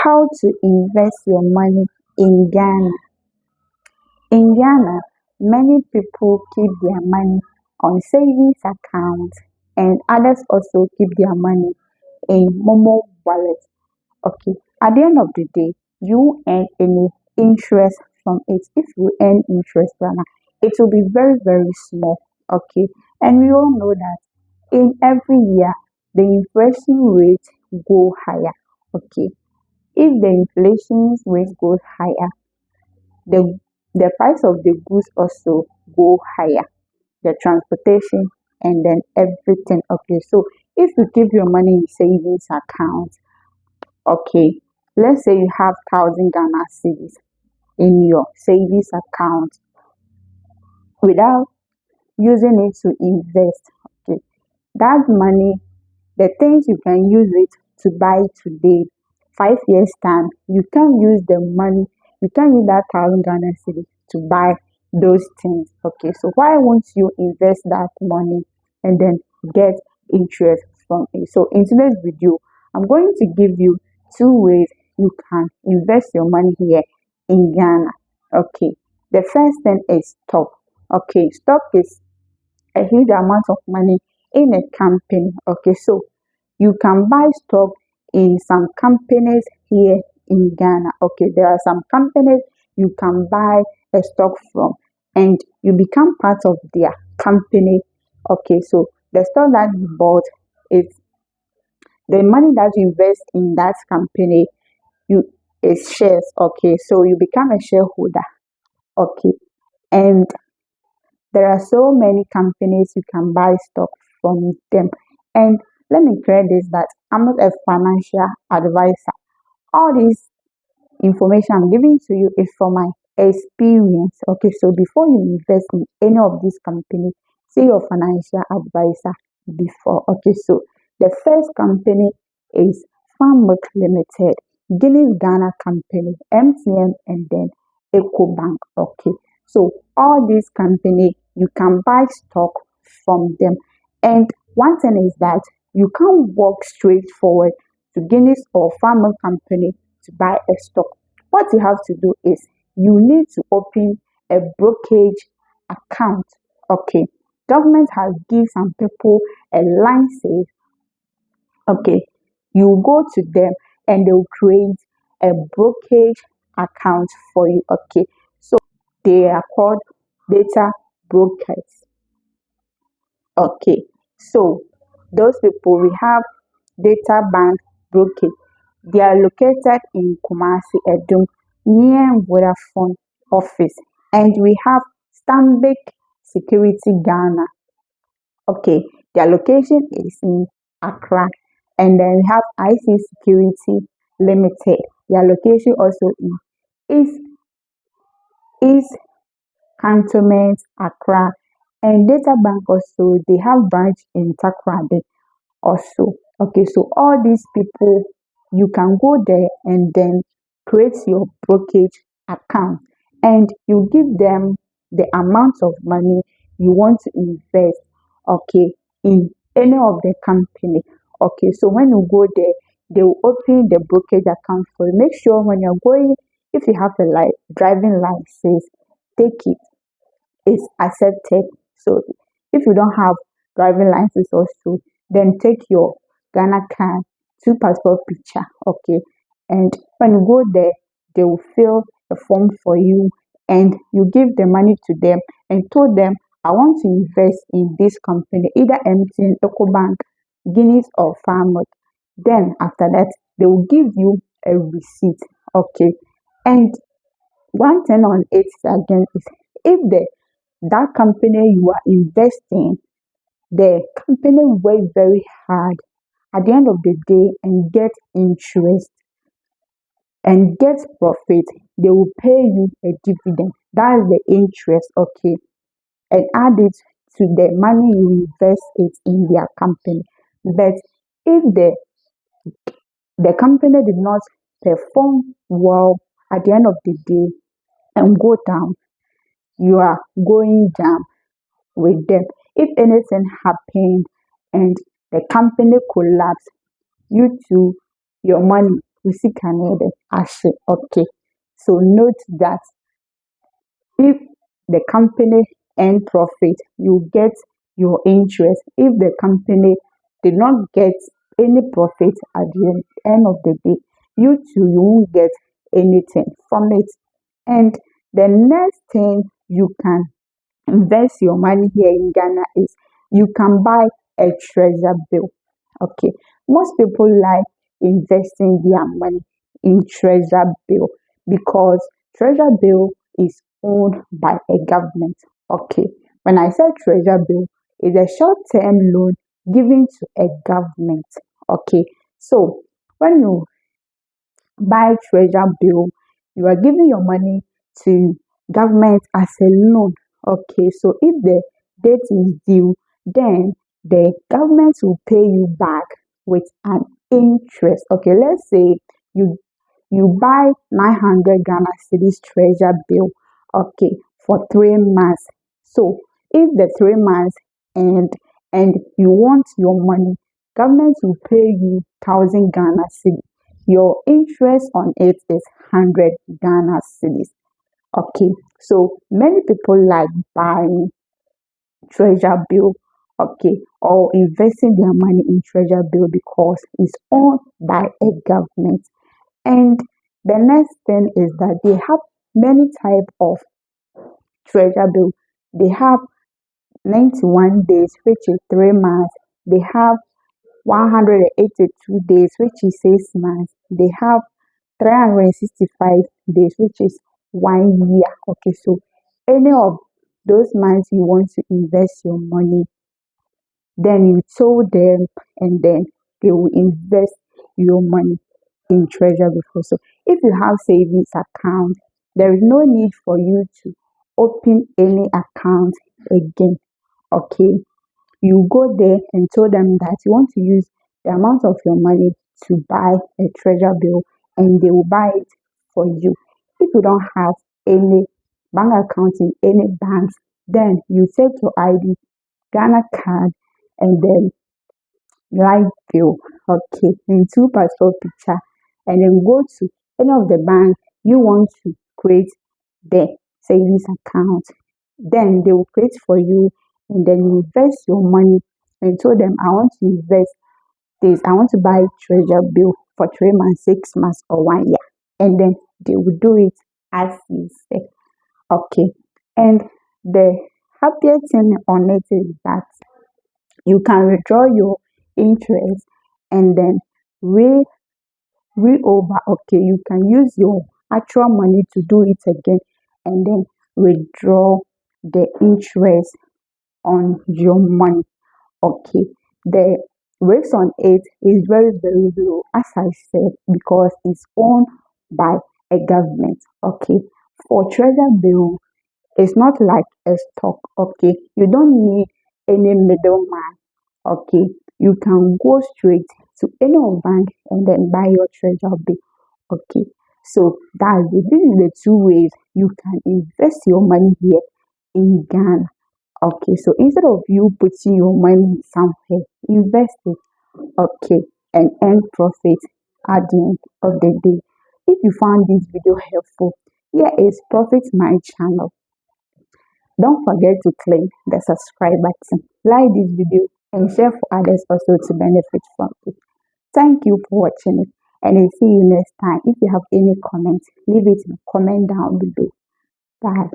How to invest your money in Ghana. In Ghana, many people keep their money on savings accounts and others also keep their money in Momo wallet. Okay, at the end of the day, you earn any interest from it. If you earn interest, Ghana, it will be very, very small. Okay, and we all know that in every year the inflation rate go higher. Okay, if the inflation rate goes higher, the the price of the goods also go higher, the transportation and then everything. Okay, so if you keep your money in savings account, okay, let's say you have 1,000 Ghana cedis in your savings account without using it to invest. Okay, that money, the things you can use it to buy today, 5 years time, you can use the money, you can use that 1,000 Ghana cedi to buy those things. Okay, so why won't you invest that money and then get interest from it? So in today's video, I'm going to give you 2 ways you can invest your money here in Ghana. Okay, the first thing is stock. Okay, stock is a huge amount of money in a company. Okay, so you can buy stock in some companies here in Ghana. Okay, there are some companies you can buy a stock from and you become part of their company. Okay, so the stock that you bought is the money that you invest in that company, you is shares. Okay, so you become a shareholder. Okay, and there are so many companies you can buy stock from them. And let me clear this that I'm not a financial advisor. All this information I'm giving to you is from my experience. Okay, so before you invest in any of these companies, see your financial advisor before. Okay, so the first company is Farmwork Limited, Guinness Ghana Company, MTN, and then EcoBank. Okay, so all these companies you can buy stock from them. And one thing is that you can't walk straight forward to Guinness or Farmwork Company to buy a stock. What you have to do is you need to open a brokerage account. Okay, government has given some people a license. Okay, you go to them and they'll create a brokerage account for you. Okay, so they are called data brokers. Okay, so those people, we have Data Bank Brokerage. They are located in Kumasi, Edum, near Vodafone office. And we have Stanbic Security Ghana. Okay, their location is in Accra. And then we have IC Security Limited. Their location also in East Cantonment, Accra. And Data Bank also, they have branch in Takoradi also. Okay, so all these people, you can go there and then create your brokerage account and you give them the amount of money you want to invest, okay, in any of the company. Okay, so when you go there, they will open the brokerage account for you. Make sure when you're going, if you have a driving license, take it. It's accepted. So if you don't have driving license also, then take your Ghana card, 2 passport picture. Okay, and when you go there, they will fill the form for you and you give the money to them and told them, I want to invest in this company, either MTN, EcoBank, Guinness or Farmwork. Then after that, they will give you a receipt. Okay, and one thing on it again is if that company you are investing, the company work very hard at the end of the day and get interest and get profit, they will pay you a dividend. That is the interest. Okay, and add it to the money you invest it in their company. But if the company did not perform well at the end of the day and go down, you are going down with them. If anything happened and the company collapsed, you too, your money sika no yɛ dɛ ahye. Okay, so note that if the company earn profit, you get your interest. If the company did not get any profit at the end of the day, you too, you won't get anything from it. And the next thing you can invest your money here in Ghana is you can buy a treasure bill. Okay, most people like investing their money in treasure bill because treasure bill is owned by a government. Okay, when I say treasure bill, it's a short-term loan given to a government. Okay, so when you buy treasure bill, you are giving your money to government as a loan. Okay, so if the debt is due, then the government will pay you back with an interest. Okay, let's say you buy 900 Ghana cedis treasure bill, okay, for 3 months. So if the 3 months and you want your money, government will pay you 1,000 Ghana cedis. Your interest on it is 100 Ghana cedis. Okay, so many people like buying treasure bill, okay, or investing their money in treasure bill because it's owned by a government. And the next thing is that they have many type of treasure bill. They have 91 days, which is 3 months. They have 182 days, which is 6 months. They have 365 days, which is 1 year. Okay, so any of those months you want to invest your money, then you told them, and then they will invest your money in treasure before. So if you have savings account, there is no need for you to open any account again. Okay, you go there and tell them that you want to use the amount of your money to buy a treasure bill, and they will buy it for you. If you don't have any bank account in any banks, then you take your ID, Ghana card, and then live bill, okay, in two passport picture, and then go to any of the bank you want to create the savings account. Then they will create for you, and then you invest your money and tell them, I want to invest this, I want to buy treasure bill for 3 months, 6 months, or 1 year. And then they will do it as you say. Okay. And the happiest thing on it is that you can withdraw your interest and then re over. Okay, you can use your actual money to do it again and then withdraw the interest on your money. Okay, the rates on it is very, very low, as I said, because it's owned by a government. Okay, for treasure bill, it's not like a stock. Okay, you don't need any middleman. Okay, you can go straight to any of bank and then buy your treasure bill. Okay, so that's it. This is the two ways you can invest your money here in Ghana. Okay, so instead of you putting your money somewhere, invest it, okay, and earn profit at the end of the day. If you found this video helpful, here is Profit My Channel. Don't forget to click the subscribe button, like this video, and share for others also to benefit from it. Thank you for watching it, and I'll see you next time. If you have any comments, leave it in the comment down below. Bye.